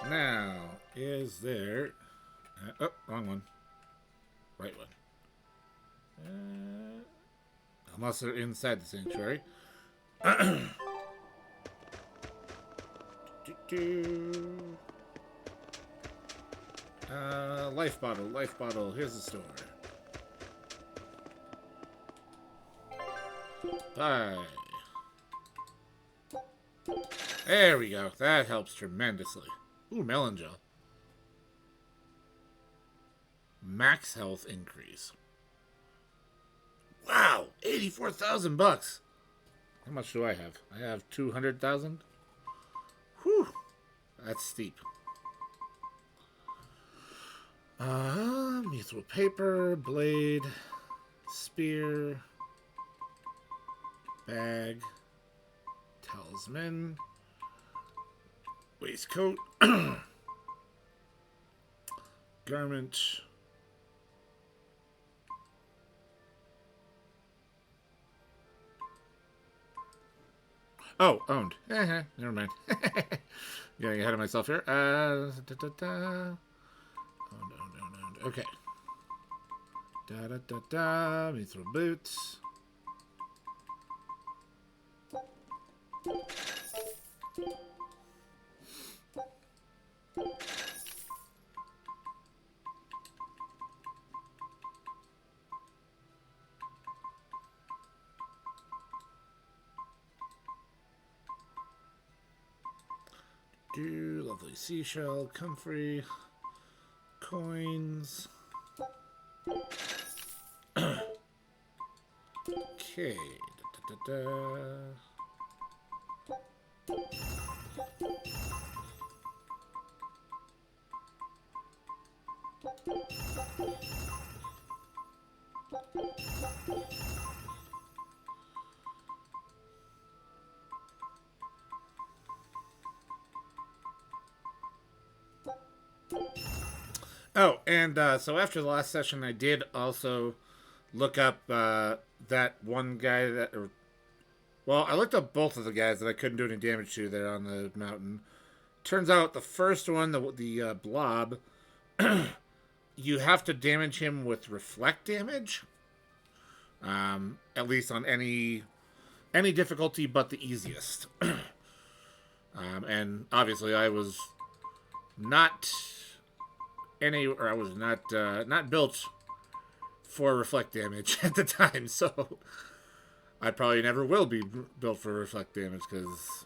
Now, is there... oh, wrong one. Right one. Unless they're inside the sanctuary. Life bottle, life bottle. Here's the store. Bye. There we go. That helps tremendously. Ooh, melon gel. Max health increase. Wow, 84,000 bucks. How much do I have? I have 200,000. Whew, that's steep. Mithril paper, blade, spear, bag, talisman, waistcoat, garment. Oh, owned. Never mind. Getting ahead of myself here. Owned. Okay. Mithril boots. Lovely seashell, comfrey, coins. Okay. Oh, and so after the last session, I did also look up that one guy that... well, I looked up both of the guys that I couldn't do any damage to there on the mountain. Turns out the first one, the blob, you have to damage him with reflect damage. At least on any difficulty but the easiest. And obviously I was not I was not built for reflect damage at the time, so I probably never will be built for reflect damage because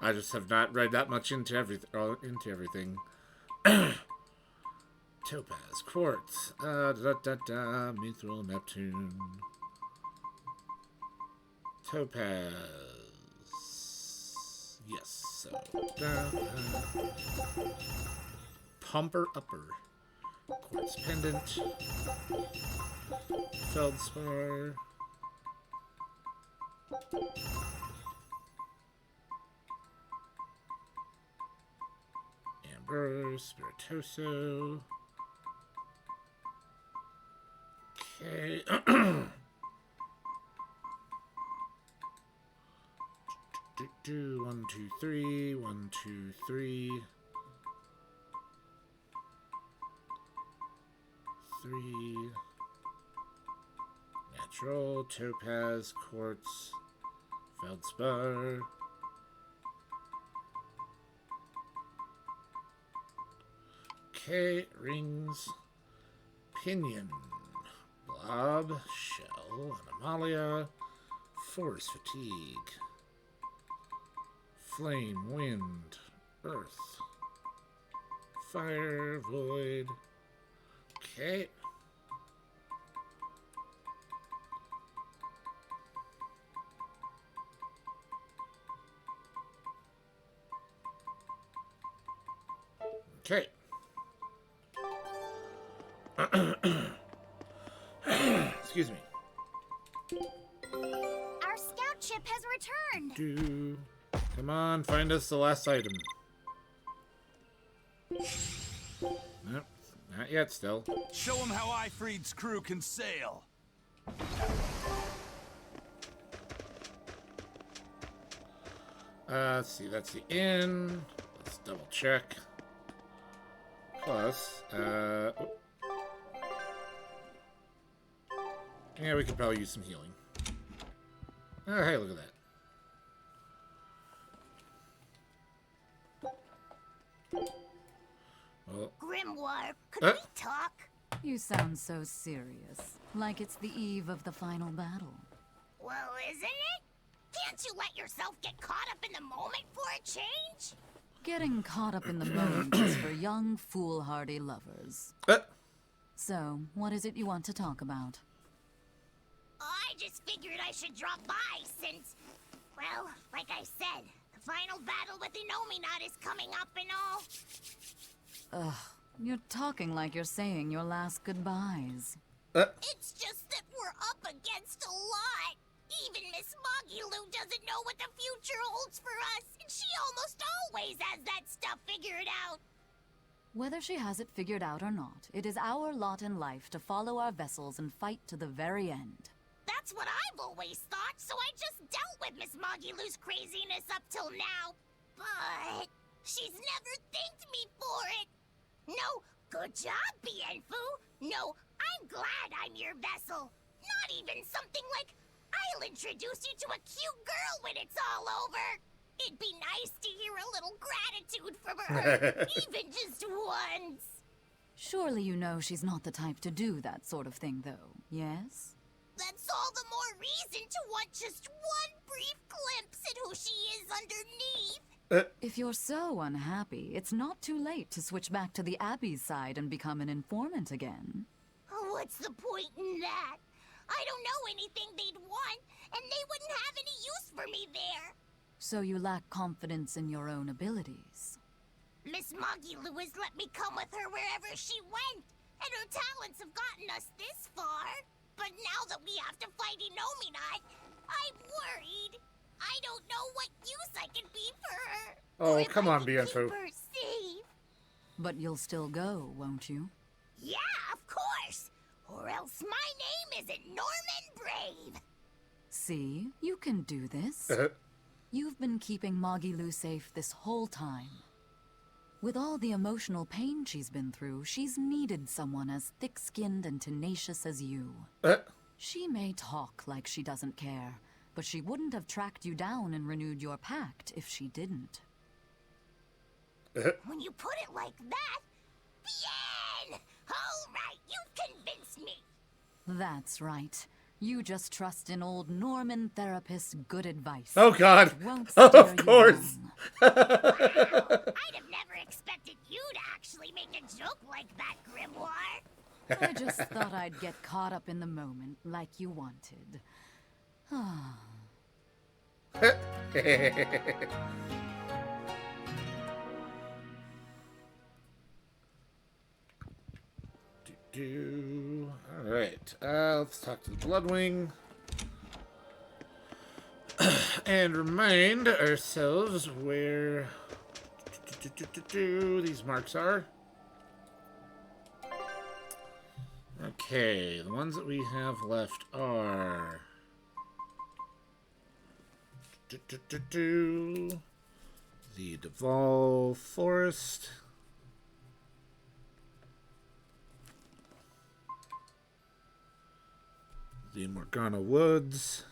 I just have not read that much into everything. Topaz, quartz, mithril, Neptune, topaz. Yes, so pumper upper, quartz pendant, feldspar, amber, spiritoso. Okay. 1, 2, 3. 1, 2, 3. 3. Natural, topaz, quartz, feldspar. Okay, rings, pinion, blob, shell, anomalia, force fatigue, flame, wind, earth, fire, void. Okay. Okay. Excuse me. Our scout ship has returned. Come on, find us the last item. Nope, not yet still. Show them how Ifreed's crew can sail. Let's see, that's the inn. Let's double check. Plus, yeah, we could probably use some healing. Oh, hey, look at that. Well, Grimoire, could we talk? You sound so serious, like it's the eve of the final battle. Well, isn't it? Can't you let yourself get caught up in the moment for a change? Getting caught up in the moment is for young, foolhardy lovers. So, what is it you want to talk about? I just figured I should drop by since, well, like I said, the final battle with Innominat is coming up and all. Ugh, you're talking like you're saying your last goodbyes. It's just that we're up against a lot. Even Miss Moggy-Lou doesn't know what the future holds for us, and she almost always has that stuff figured out. Whether she has it figured out or not, it is our lot in life to follow our vessels and fight to the very end. That's what I've always thought, so I just dealt with Miss Moggy-Lou's craziness up till now. But she's never thanked me for it. No, good job, Bienfu. No, I'm glad I'm your vessel. Not even something like, I'll introduce you to a cute girl when it's all over. It'd be nice to hear a little gratitude from her, even just once. Surely you know she's not the type to do that sort of thing, though, yes? That's all the more reason to want just one brief glimpse at who she is underneath. If you're so unhappy, it's not too late to switch back to the Abbey's side and become an informant again. What's the point in that? I don't know anything they'd want, and they wouldn't have any use for me there. So you lack confidence in your own abilities. Miss Moggy-Lou has let me come with her wherever she went, and her talents have gotten us this far. But now that we have to fight Innominat, I'm worried. I don't know what use I can be for her. Oh, come on, Bienfu. Safe. But you'll still go, won't you? Yeah, of course. Or else my name isn't Norman Brave. See, you can do this. You've been keeping Moggy-Lou safe this whole time. With all the emotional pain she's been through, she's needed someone as thick-skinned and tenacious as you. She may talk like she doesn't care, but she wouldn't have tracked you down and renewed your pact if she didn't. When you put it like that, bien! All right, you've convinced me. That's right. You just trust in old Norman therapist's good advice. Oh, God. It won't Oh, steer of you course. Wow, I'd have never expected you to actually make a joke like that, Grimoire. I just thought I'd get caught up in the moment like you wanted. Alright, let's talk to the Bloodwing. And remind ourselves where these marks are. Okay, the ones that we have left are the Duval Forest, the Morgana Woods,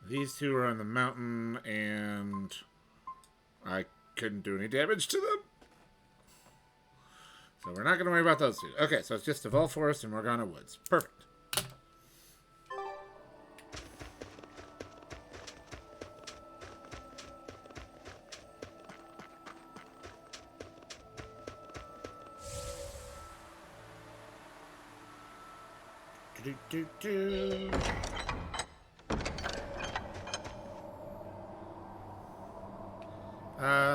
these two are on the mountain, and I couldn't do any damage to them. So we're not going to worry about those two. Okay, so it's just Duval Forest and Morgana Woods. Perfect.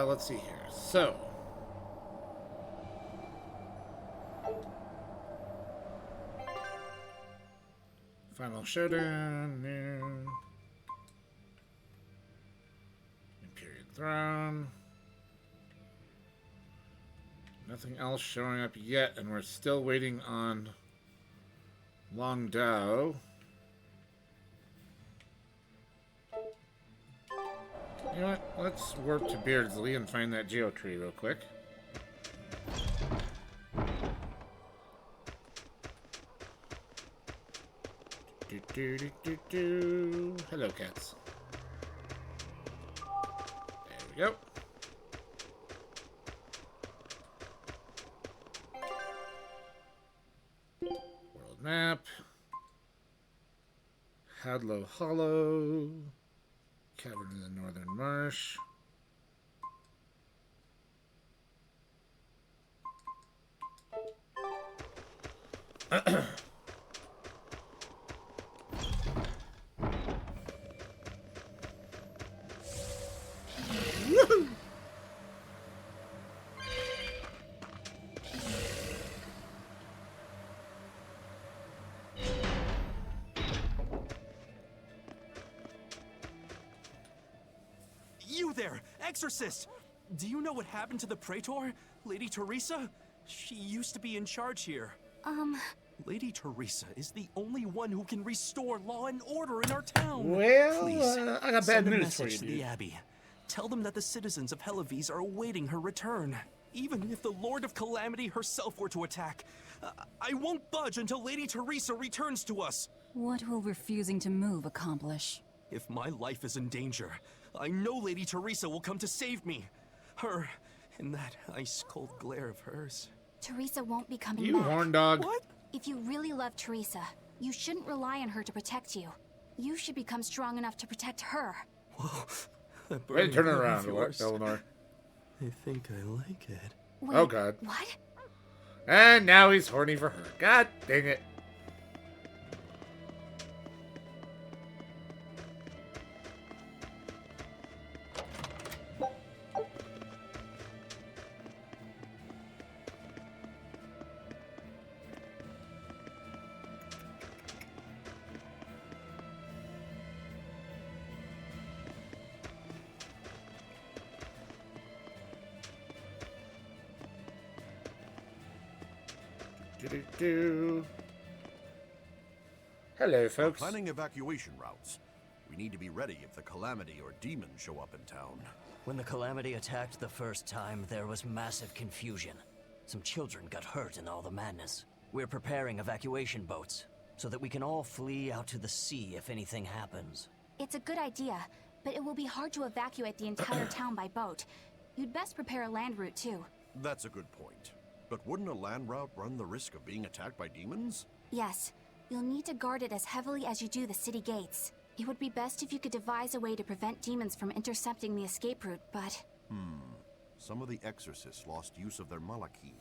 Let's see here. So, Final Showdown, new Imperial Throne. Nothing else showing up yet, and we're still waiting on Long Dao. You know what? Let's warp to Beardsley and find that geo tree real quick. Hello, cats. There we go. World map. Hadlow Hollow. Cavern in the Northern Marsh. You there, exorcist! Do you know what happened to the Praetor, Lady Teresa? She used to be in charge here. Lady Teresa is the only one who can restore law and order in our town. Well, Please, I got bad send a news for you, message to dude. the Abbey. Tell them that the citizens of Helives are awaiting her return. Even if the Lord of Calamity herself were to attack, I won't budge until Lady Teresa returns to us. What will refusing to move accomplish? If my life is in danger, I know Lady Teresa will come to save me. Her, in that ice-cold glare of hers. Teresa won't be coming You back. horn dog. What? If you really love Teresa, you shouldn't rely on her to protect you. You should become strong enough to protect her. Whoa. That Hey, burning turn it hand of around, yours. Eleanor. I think I like it. Wait, Oh, God. What? And now he's horny for her. God dang it. Do-do-do. Hello, folks. Planning evacuation routes. We need to be ready if the Calamity or demons show up in town. When the Calamity attacked the first time, there was massive confusion. Some children got hurt in all the madness. We're preparing evacuation boats, so that we can all flee out to the sea if anything happens. It's a good idea, but it will be hard to evacuate the entire town by boat. You'd best prepare a land route too. That's a good point. But wouldn't a land route run the risk of being attacked by demons? Yes, you'll need to guard it as heavily as you do the city gates. It would be best if you could devise a way to prevent demons from intercepting the escape route, but... Some of the exorcists lost use of their malachim.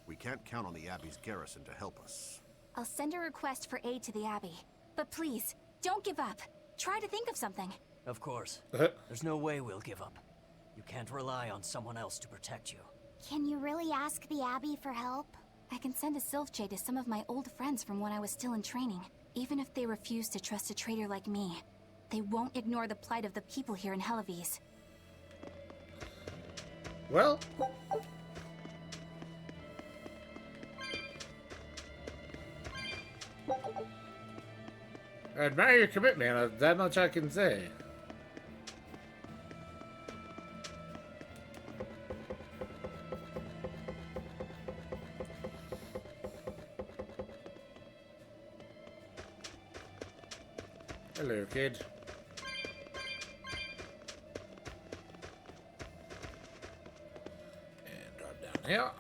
We can't count on the Abbey's garrison to help us. I'll send a request for aid to the Abbey. But please, don't give up. Try to think of something. Of course. There's no way we'll give up. You can't rely on someone else to protect you. Can you really ask the Abbey for help? I can send a Sylph Jade to some of my old friends from when I was still in training. Even if they refuse to trust a traitor like me, they won't ignore the plight of the people here in Helives. Well, I admire your commitment. That much I can say. Hello, kid. And drop down here.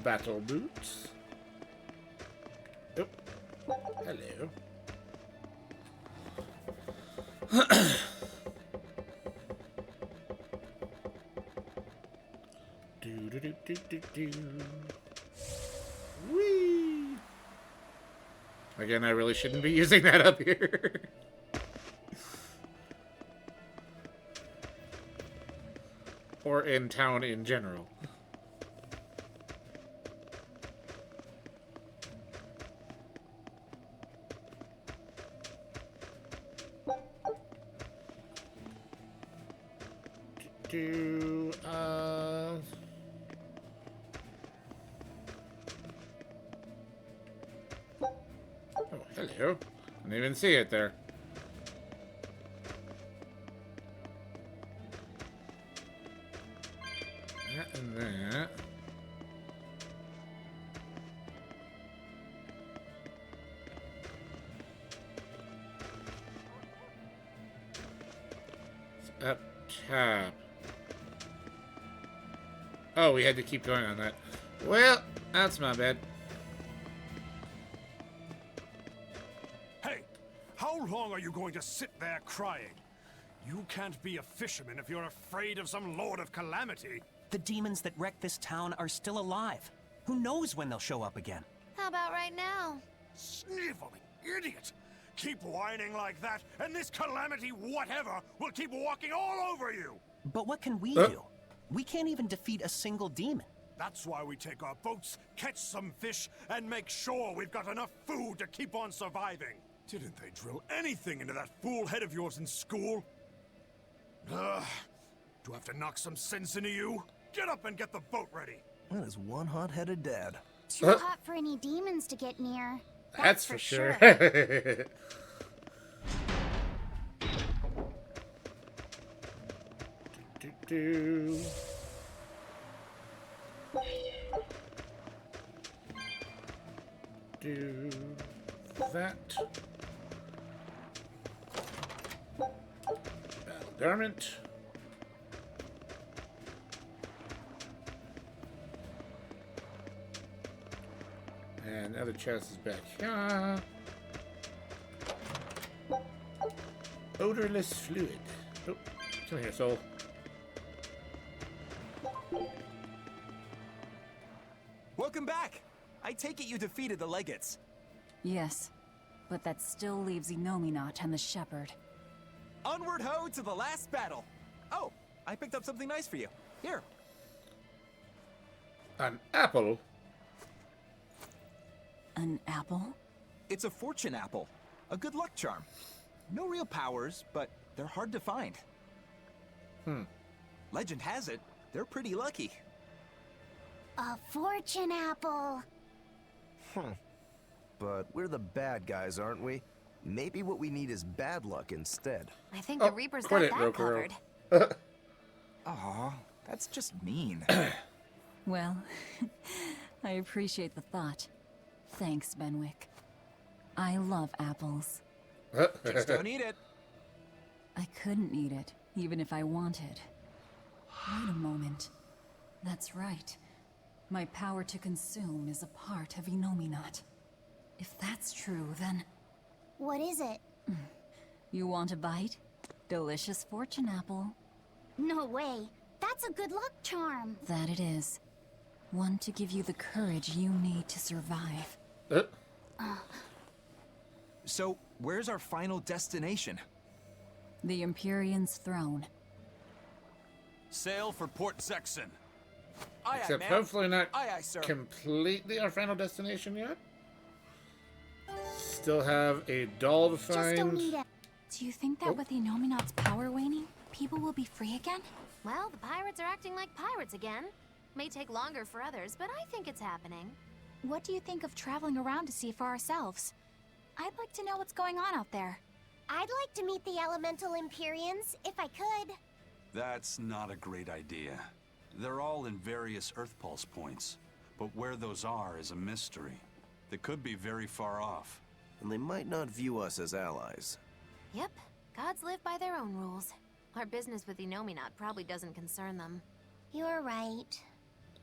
Battle boots. Oh, hello. Do do do do do do. Whee! Again, I really shouldn't be using that up here. Or in town in general. Oh, Hello. I didn't even see it there. That and that. It's up top. Oh, we had to keep going on that. Well, that's my bad. Hey, how long are you going to sit there crying? You can't be a fisherman if you're afraid of some Lord of Calamity. The demons that wrecked this town are still alive. Who knows when they'll show up again? How about right now? Sniveling idiot! Keep whining like that, and this Calamity whatever will keep walking all over you! But what can we do? We can't even defeat a single demon. That's why we take our boats, catch some fish, and make sure we've got enough food to keep on surviving. Didn't they drill anything into that fool head of yours in school? Ugh. Do I have to knock some sense into you? Get up and get the boat ready. That is one hot-headed dad. Too hot for any demons to get near. That's for sure. do. Do that. Battle garment. And the other chest is back here. Odorless fluid. Oh, come here, soul. Welcome back! I take it you defeated the Legates. Yes, but that still leaves Innominat and the Shepherd. Onward ho to the last battle! Oh, I picked up something nice for you. Here. An apple? An apple? It's a fortune apple. A good luck charm. No real powers, but they're hard to find. Legend has it, they're pretty lucky. A fortune apple. But we're the bad guys, aren't we? Maybe what we need is bad luck instead. I think the Reaper's got quit it, that Rokuro. covered. Aw, that's just mean. Well, I appreciate the thought. Thanks, Benwick. I love apples. Just don't eat it. I couldn't eat it, even if I wanted. Wait a moment. That's right. My power to consume is a part of Innominat. If that's true, then... What is it? You want a bite? Delicious fortune apple. No way. That's a good luck charm. That it is. One to give you the courage you need to survive. So, where's our final destination? The Empyrean's throne. Sail for Port Zexon. Aye, Except aye, hopefully not aye, sir. completely our final destination yet. Still have a doll to Just don't find. need it. Do you think that with Innominat's power waning, people will be free again? Well, the pirates are acting like pirates again. May take longer for others, but I think it's happening. What do you think of traveling around to see for ourselves? I'd like to know what's going on out there. I'd like to meet the elemental Empyreans, if I could. That's not a great idea. They're all in various Earth Pulse points, but where those are is a mystery. They could be very far off. And they might not view us as allies. Yep, gods live by their own rules. Our business with Innominat probably doesn't concern them. You're right.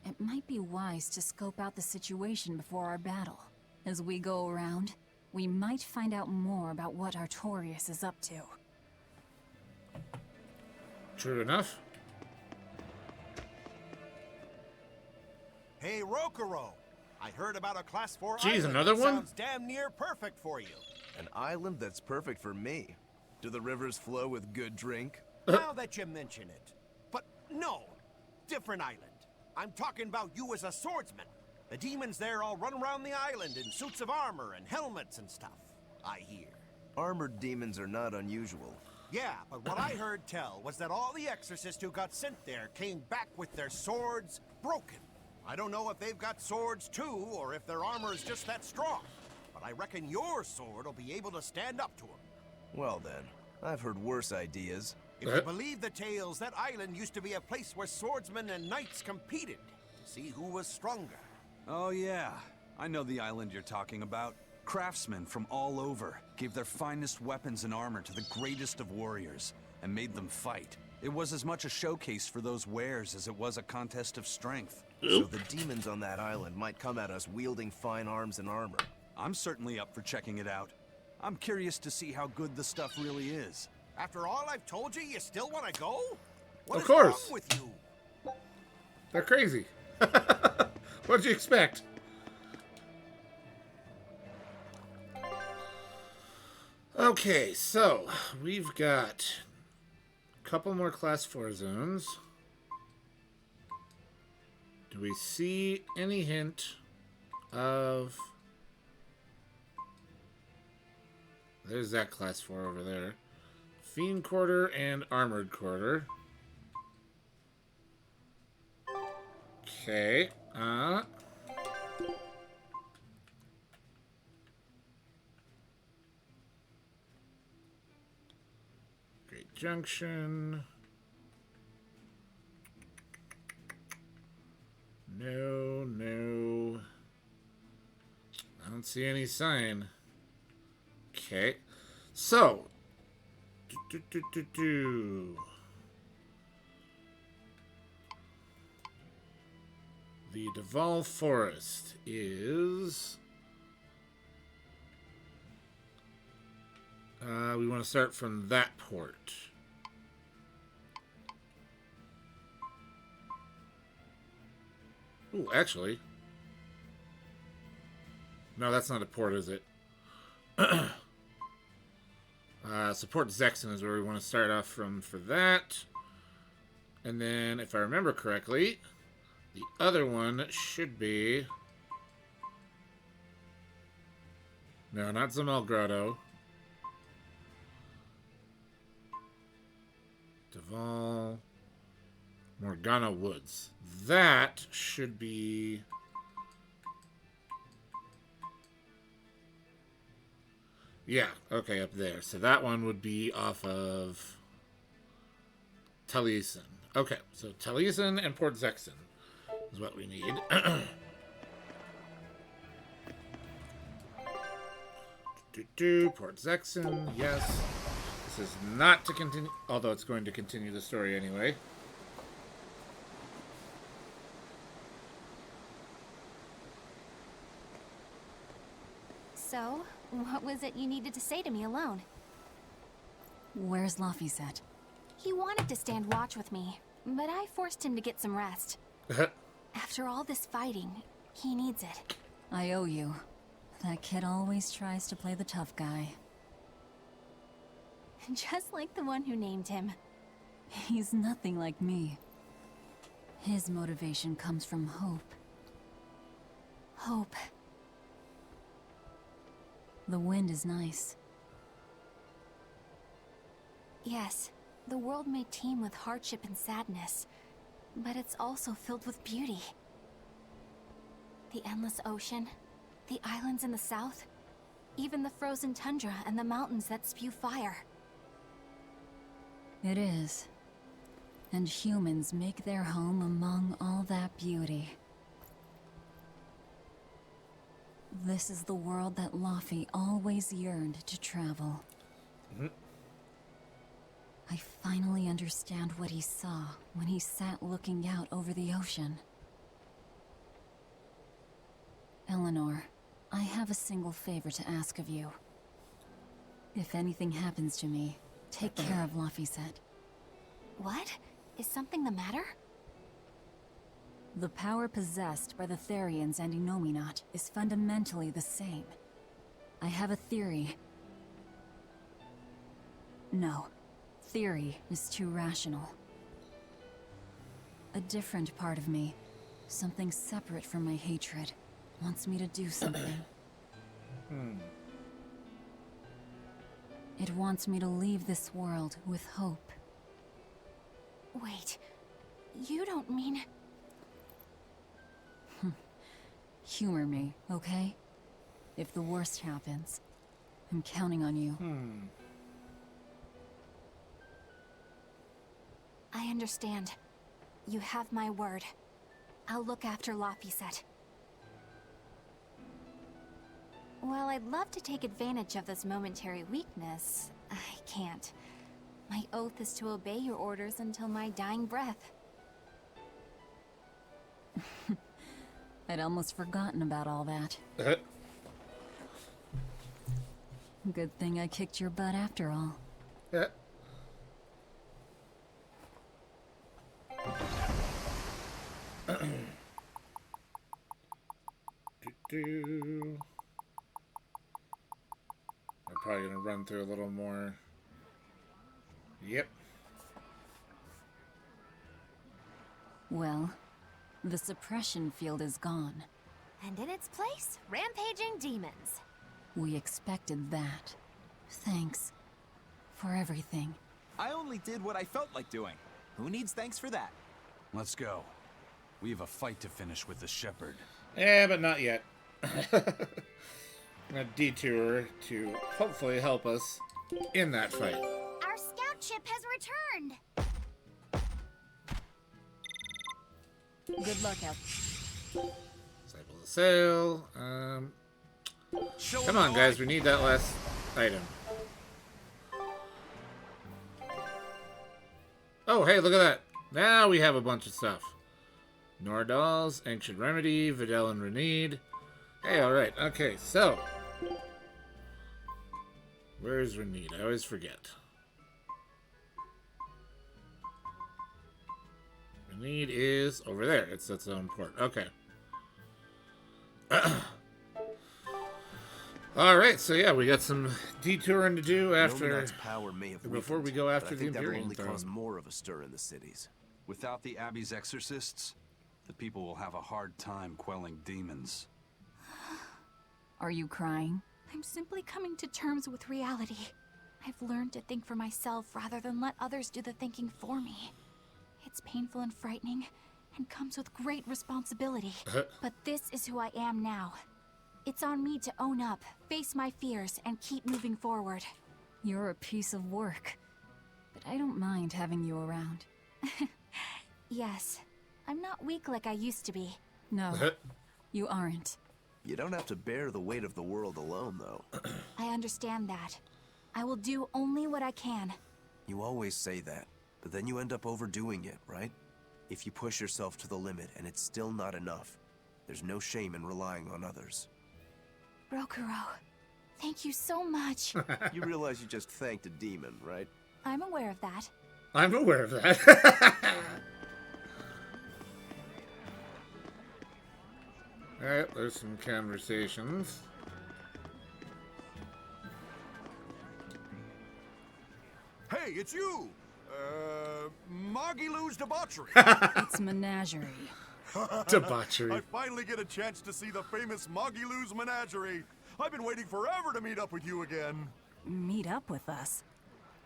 It might be wise to scope out the situation before our battle. As we go around, we might find out more about what Artorias is up to. True enough. Hey, Rokuro! I heard about a Class 4 Jeez, island another that one? sounds damn near perfect for you. An island that's perfect for me. Do the rivers flow with good drink? Now that you mention it. But no, different island. I'm talking about you as a swordsman. The demons there all run around the island in suits of armor and helmets and stuff, I hear. Armored demons are not unusual. Yeah, but what I heard tell was that all the exorcists who got sent there came back with their swords broken. I don't know if they've got swords too, or if their armor is just that strong. but I reckon your sword will be able to stand up to him. Well then, I've heard worse ideas. If you believe the tales, that island used to be a place where swordsmen and knights competed to see who was stronger. Oh yeah, I know the island you're talking about. Craftsmen from all over gave their finest weapons and armor to the greatest of warriors and made them fight. It was as much a showcase for those wares as it was a contest of strength. So the demons on that island might come at us wielding fine arms and armor. I'm certainly up for checking it out. I'm curious to see how good the stuff really is. After all I've told you, you still want to go? What Of is course. wrong with you? They're crazy. What'd you expect? Okay, so we've got a couple more class 4 zones. Do we see any hint of... There's that class 4 over there. Fiend Quarter and Armored Quarter. Okay. Great Junction. No. I don't see any sign. Okay. So. The Duval Forest is... we want to start from that port. Ooh, actually. No, that's not a port, is it? Support Zexon is where we want to start off from for that. And then, if I remember correctly, the other one should be... No, not Zamel Grotto. Duval... Morgana Woods. That should be... Yeah, okay, up there. So that one would be off of Taliesin. Okay, so Taliesin and Port Zexon is what we need. Port Zexon, yes. This is not to continue, although it's going to continue the story anyway. So, what was it you needed to say to me alone? Where's Laphicet? He wanted to stand watch with me, but I forced him to get some rest. After all this fighting, he needs it. I owe you. That kid always tries to play the tough guy. Just like the one who named him. He's nothing like me. His motivation comes from hope. Hope. The wind is nice. Yes, the world may teem with hardship and sadness, but it's also filled with beauty. The endless ocean, the islands in the south, even the frozen tundra and the mountains that spew fire. It is. And humans make their home among all that beauty. This is the world that Laffy always yearned to travel. I finally understand what he saw when he sat looking out over the ocean. Eleanor, I have a single favor to ask of you. If anything happens to me, take care of Laphicet. What? Is something the matter? The power possessed by the Therians and Innominat is fundamentally the same. I have a theory. No, theory is too rational. A different part of me, something separate from my hatred, wants me to do something. It wants me to leave this world with hope. Wait, you don't mean... Humor me, okay? If the worst happens, I'm counting on you. I understand. You have my word. I'll look after Laphicet. While I'd love to take advantage of this momentary weakness, I can't. My oath is to obey your orders until my dying breath. I'd almost forgotten about all that. Good thing I kicked your butt after all. I'm probably gonna run through a little more. Yep. Well, the suppression field is gone. And in its place, rampaging demons. We expected that. Thanks for everything. I only did what I felt like doing. Who needs thanks for that? Let's go. We have a fight to finish with the shepherd. Yeah, but not yet. A detour to hopefully help us in that fight. Our scout ship has returned. Good luck out. Disciple the sail. Come on, guys. We need that last item. Oh, hey, look at that. Now we have a bunch of stuff. Nordal's, Ancient Remedy, Videl and Renede. Hey, alright. Okay, so. Where's Renede? I always forget. Renede is over there. It's its own port. Okay. Alright, so yeah, we got some detouring to do after. Power may have before we go after the Imperium Imperium only throne. cause more of a stir in the cities. Without the Abbey's exorcists, the people will have a hard time quelling demons. Are you crying? I'm simply coming to terms with reality. I've learned to think for myself rather than let others do the thinking for me. It's painful and frightening, and comes with great responsibility. But this is who I am now. It's on me to own up, face my fears, and keep moving forward. You're a piece of work. But I don't mind having you around. Yes, I'm not weak like I used to be. No, you aren't. You don't have to bear the weight of the world alone, though. I understand that. I will do only what I can. You always say that, but then you end up overdoing it, right? If you push yourself to the limit and it's still not enough, there's no shame in relying on others. Rokuro, thank you so much. You realize you just thanked a demon, right? I'm aware of that. I'm aware of that. Alright, there's some conversations. Hey, it's you! Magilou's debauchery. It's menagerie. Debauchery. I finally get a chance to see the famous Magilou's menagerie. I've been waiting forever to meet up with you again. Meet up with us?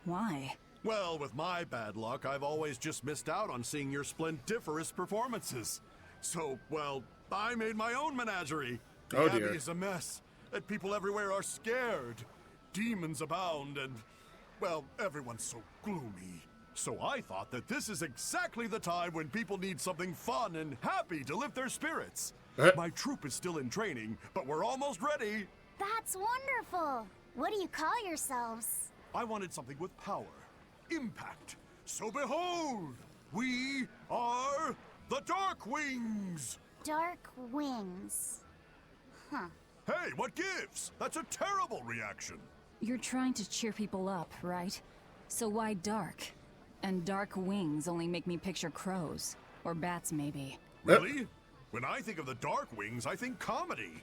Why? Well, with my bad luck, I've always just missed out on seeing your splendiferous performances. So, well, I made my own menagerie. The Oh, Abbey dear. is a mess, and people everywhere are scared. Demons abound, and, well, everyone's so gloomy. So I thought that this is exactly the time when people need something fun and happy to lift their spirits. My troop is still in training, but we're almost ready. That's wonderful. What do you call yourselves? I wanted something with power, impact. So behold, we are the Dark Wings. Dark Wings. Huh. Hey, what gives? That's a terrible reaction. You're trying to cheer people up, right? So why dark? And dark wings only make me picture crows. Or bats, maybe. Really? When I think of the Dark Wings, I think comedy.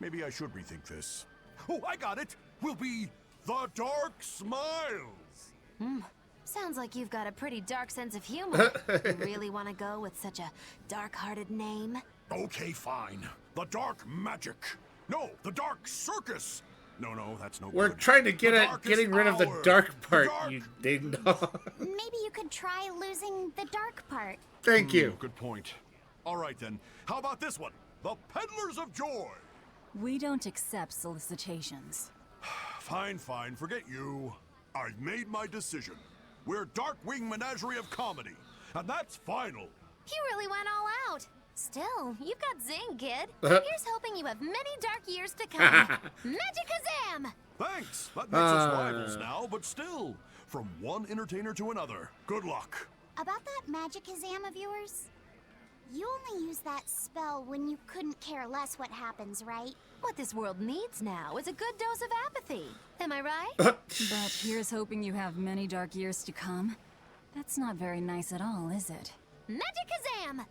Maybe I should rethink this. Oh, I got it! We'll be the Dark Smiles! Sounds like you've got a pretty dark sense of humor. You really want to go with such a dark-hearted name? Okay, fine. The Dark Magic. No, the Dark Circus. No, that's no We're good. trying to get The at darkest getting rid of the hour. dark The part, dark- you ding dong. Maybe you could try losing the dark part. Thank you. Good point. All right, then. How about this one? The Peddlers of Joy. We don't accept solicitations. Fine, fine, forget you. I've made my decision. We're Darkwing Menagerie of Comedy, and that's final. You really went all out. Still, you've got zing, kid. Here's hoping you have many dark years to come. Magikazam! Thanks. That makes us rivals now, but still, from one entertainer to another. Good luck. About that Magikazam of yours? You only use that spell when you couldn't care less what happens, right? What this world needs now is a good dose of apathy. Am I right? But here's hoping you have many dark years to come. That's not very nice at all, is it? Magikazam!